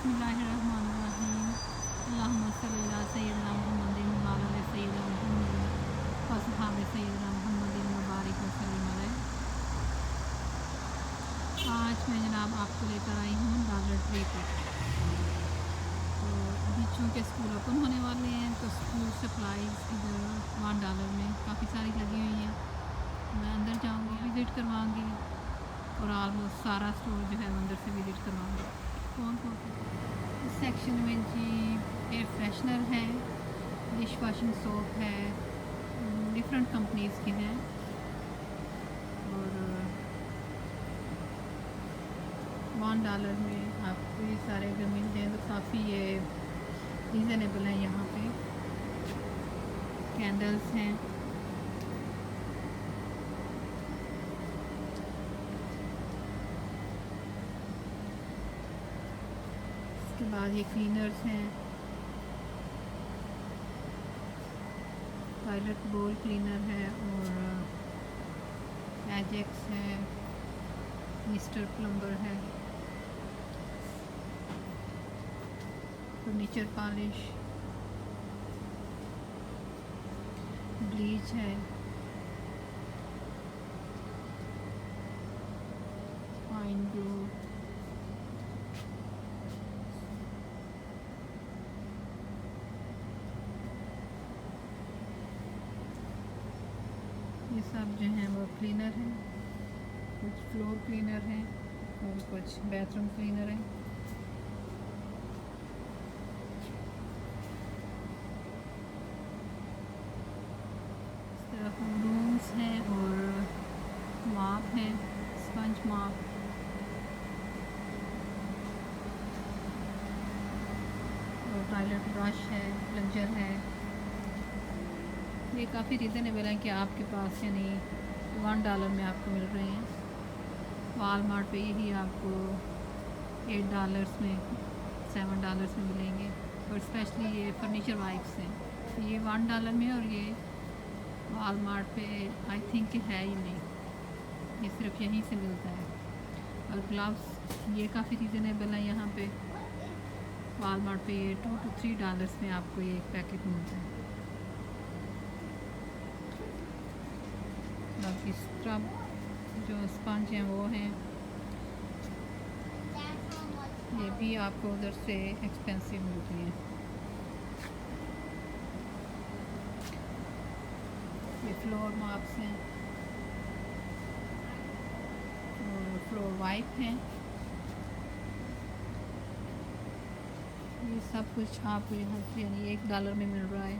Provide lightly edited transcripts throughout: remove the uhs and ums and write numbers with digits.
बिस्मिल्लाहिर्रहमानिर्रहीम। अल्लाहुम्मा सल्लि अला सय्यिदिना मुहम्मदिन व अला सय्यिदिना मुहम्मदिन व अस्हाबि सय्यिदिना मुहम्मदिन व बारिक व सल्लिम अलैहि। आज मैं जनाब आपको लेकर आई हूँ डॉलर ट्री पे। तो अभी चूँकि स्कूल ओपन होने वाले हैं तो स्कूल सप्लाईज़ इधर $1 में काफ़ी सारी लगी हुई हैं। मैं अंदर जाऊँगी, विज़िट करवाऊँगी और ऑलमोस्ट सारा स्टोर जो है अंदर से विज़िट करवाऊँगी। कौन कौन इस सेक्शन में जी एयर फ्रेशनर है, डिश वॉशिंग सोप है, डिफरेंट कंपनीज़ के हैं और $1 में आपको ये सारे अगर मिल जाए तो काफ़ी ये रीज़नेबल है। यहाँ पे कैंडल्स हैं, उसके बाद ये क्लीनर्स हैं, टॉयलेट बोल क्लीनर है और एजेक्स है, मिस्टर प्लम्बर है, फर्नीचर पॉलिश, ब्लीच है, फाइन ब्लू, ये सब जो हैं वो क्लीनर हैं। कुछ फ्लोर क्लीनर हैं और कुछ बाथरूम क्लीनर हैं। इस तरफ रूम्स हैं और माप है, स्पंज माप, और टॉयलेट ब्रश है, प्लंजर है। ये काफ़ी रीज़नेबल है कि आपके पास यानी $1 में आपको मिल रहे हैं। वॉलमार्ट पे यही आपको $8 में, $7 में मिलेंगे। और स्पेशली ये फर्नीचर वाइप्स हैं, ये $1 में, और ये वॉलमार्ट पे आई थिंक है ही नहीं, ये सिर्फ यहीं से मिलता है। और ग्लव्स ये काफ़ी रीज़नेबल है यहाँ पे। वॉलमार्ट पे ये $2 to $3 में आपको ये एक पैकेट मिलता है। बाकी स्क्रब जो स्पंज हैं वो हैं, ये भी आपको उधर से एक्सपेंसिव मिलती हैं। ये फ्लोर माप्स हैं और फ्लोर वाइप हैं। ये सब कुछ आपको यहाँ से यानी $1 में मिल रहा है।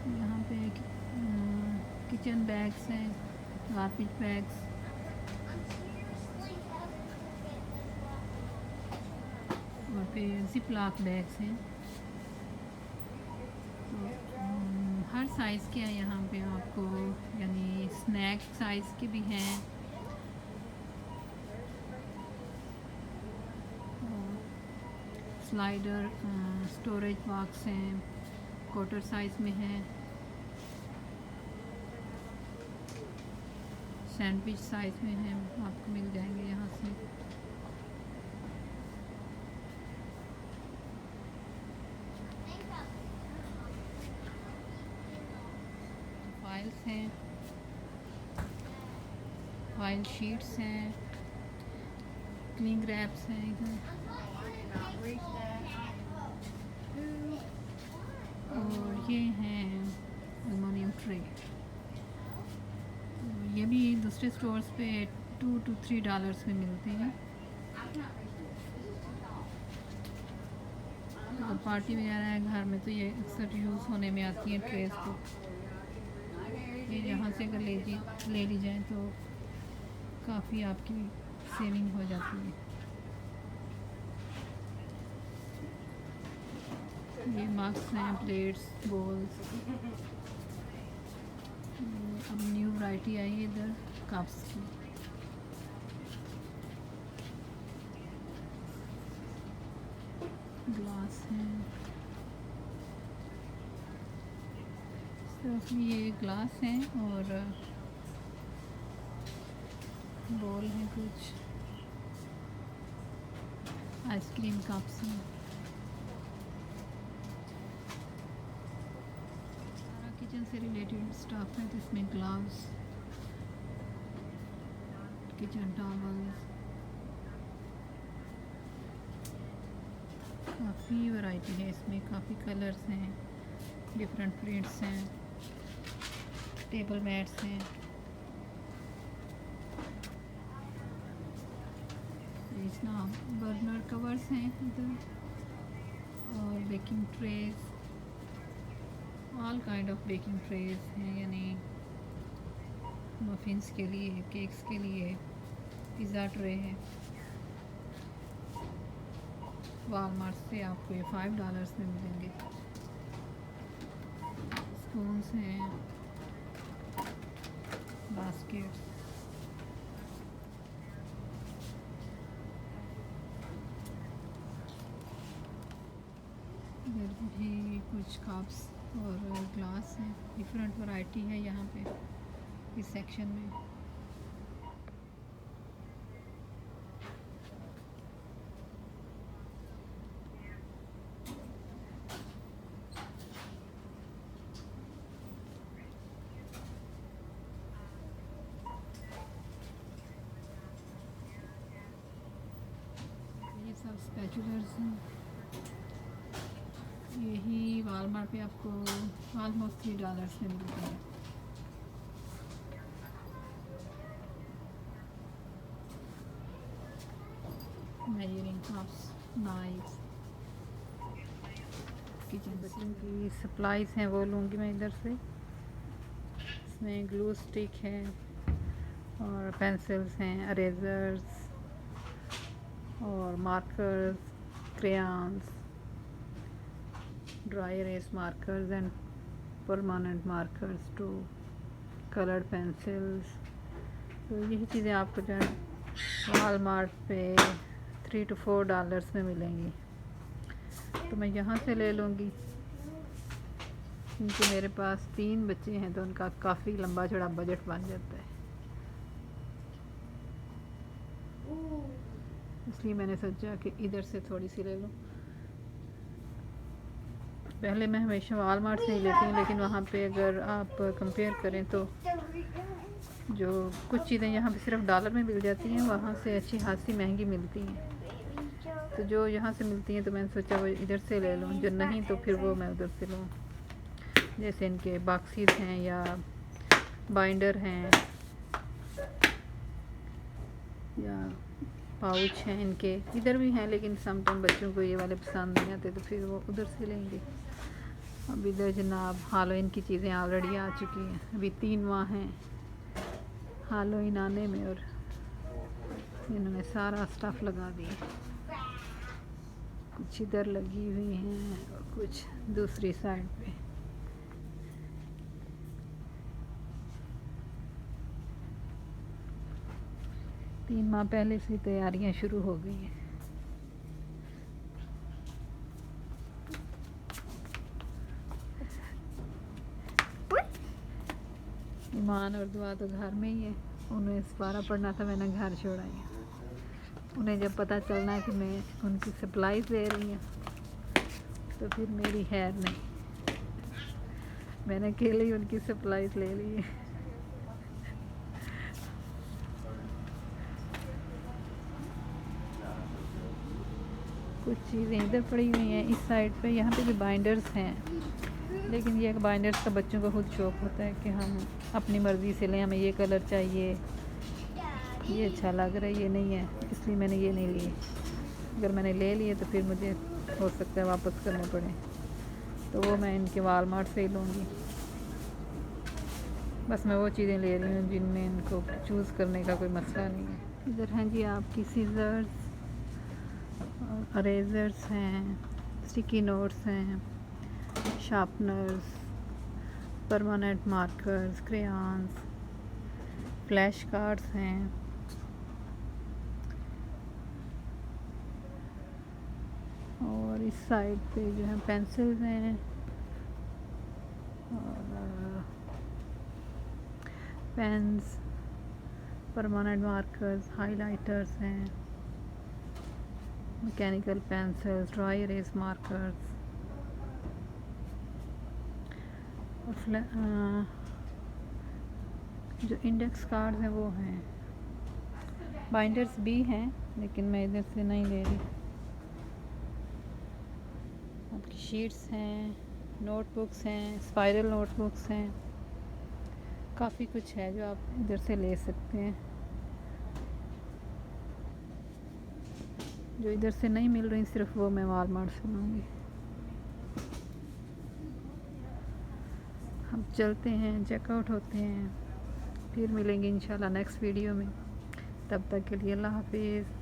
यहाँ पे किचन बैग्स हैं, गार्बेज बैग्स, और फिर जिप लॉक बैग्स हैं। तो हर साइज़ के हैं यहाँ पे आपको, यानी स्नैक साइज़ के भी हैं, स्लाइडर स्टोरेज बॉक्स हैं, क्वार्टर साइज़ में हैं, सैंडविच साइज़ में हैं, आपको मिल जाएंगे यहाँ से। फाइल्स हैं, फाइल शीट्स हैं, क्लिंग रैप्स हैं इधर, और ये हैं एल्युमिनियम ट्रे। ये भी दूसरे स्टोर्स पे $2 to $3 में मिलते हैं। तो पार्टी वगैरह है घर में तो ये अक्सर यूज़ होने में आती हैं ट्रेस को। ये यहाँ से अगर ले ली जाए तो काफ़ी आपकी सेविंग हो जाती है। ये मग्स हैं, प्लेट्स, बोल्स। अब न्यू वैरायटी आई है इधर कप्स की। ग्लास हैं, इस तरफ ये ग्लास हैं और बॉल हैं, कुछ आइसक्रीम कप्स हैं। सारा किचन से रिलेटेड स्टफ है, तो इसमें ग्लव्स, किचन टॉवल्स, काफ़ी वैरायटी है इसमें, काफ़ी कलर्स हैं, डिफरेंट प्रिंट्स हैं, टेबल मैट्स हैं। ना बर्नर कवर्स हैं इधर, और baking trays, all kind of baking trays हैं, यानी मफिन्स के लिए, केक्स के लिए, पिज़्ज़ा ट्रे है। वॉलमार्ट से आपको ये $5 में मिलेंगे। स्पून्स हैं, बास्केट्स, इधर भी कुछ कप्स और ग्लास हैं। डिफरेंट वैरायटी है यहाँ पे इस सेक्शन में। ये सब स्पैचुलर्स हैं, यही वॉलमार्ट पे आपको ऑलमोस्ट $3 में मिलते हैं। मेजरिंग कप्स, नाइफ्स, किचन बच्चों की सप्लाईज हैं वो लूँगी मैं इधर से। इसमें ग्लू स्टिक है और पेंसिल्स हैं, अरेजर्स और markers, crayons, dry erase markers and permanent markers two coloured pencils. तो यही चीज़ें आपको जो है वॉलमार्ट पे $3 to $4 में मिलेंगी। तो मैं यहाँ से ले लूँगी, क्योंकि मेरे पास 3 बच्चे हैं तो उनका काफ़ी लंबा चौड़ा बजट बन जाता है, इसलिए मैंने सोचा कि इधर से थोड़ी सी ले लूँ। पहले मैं हमेशा वॉलमार्ट से ही लेती हूँ, लेकिन वहाँ पे अगर आप कंपेयर करें तो जो कुछ चीज़ें यहाँ पे सिर्फ $1 में मिल जाती हैं, वहाँ से अच्छी खासी महंगी मिलती हैं। तो जो यहाँ से मिलती हैं तो मैंने सोचा वो इधर से ले लूँ, जो नहीं तो फिर वो मैं उधर से लूँ। जैसे इनके बॉक्सेस हैं या बाइंडर हैं या पाउच हैं, इनके इधर भी हैं, लेकिन सम टाइम बच्चों को ये वाले पसंद नहीं आते तो फिर वो उधर से लेंगे। अब इधर जनाब हालोइन की चीज़ें ऑलरेडी आ चुकी हैं, अभी 3 माह हैं हालोइन आने में, और इन्होंने सारा स्टफ़ लगा दिया। कुछ इधर लगी हुई हैं और कुछ दूसरी साइड पे। तीन माह पहले से तैयारियां शुरू हो गई हैं। ईमान और दुआ तो घर में ही है, उन्हें सपारा पढ़ना था, मैंने घर छोड़ाई। उन्हें जब पता चलना है कि मैं उनकी सप्लाईज ले रही हूँ तो फिर मेरी खैर नहीं, मैंने अकेले ही उनकी सप्लाईज ले ली है। कुछ चीज़ें इधर पड़ी हुई हैं इस साइड पे, यहाँ पे भी बाइंडर्स हैं, लेकिन ये बाइंडर्स का बच्चों को खुद शौक़ होता है कि हम अपनी मर्ज़ी से लें, हमें ये कलर चाहिए, ये अच्छा लग रहा है, ये नहीं है, इसलिए मैंने ये नहीं लिए। अगर मैंने ले लिए तो फिर मुझे हो सकता है वापस करने पड़े, तो वो मैं इनके वॉलमार्ट से ही लूँगी। बस मैं वो चीज़ें ले रही हूँ जिनमें इनको चूज़ करने का कोई मसला नहीं है। इधर हैं जी आपकी सीज़र्स, अरेजर्स हैं, स्टिकी नोट्स हैं, sharpeners, permanent markers, crayons, flash cards हैं, और इस साइड पे जो है पेंसिल्स हैं और पेन्स, परमानेंट मार्कर्स, हाइलाइटर्स हैं, mechanical pencils, dry erase markers, जो इंडेक्स कार्ड्स हैं वो हैं। बाइंडर्स भी हैं लेकिन मैं इधर से नहीं ले रही। आपकी शीट्स हैं, नोटबुक्स हैं, स्पाइरल नोटबुक्स हैं, काफ़ी कुछ है जो आप इधर से ले सकते हैं। जो इधर से नहीं मिल रही सिर्फ वो मैं वॉलमार्ट से लूँगी। हम चलते हैं, चेकआउट होते हैं, फिर मिलेंगे इंशाल्लाह नेक्स्ट वीडियो में। तब तक के लिए अल्लाह हाफिज़।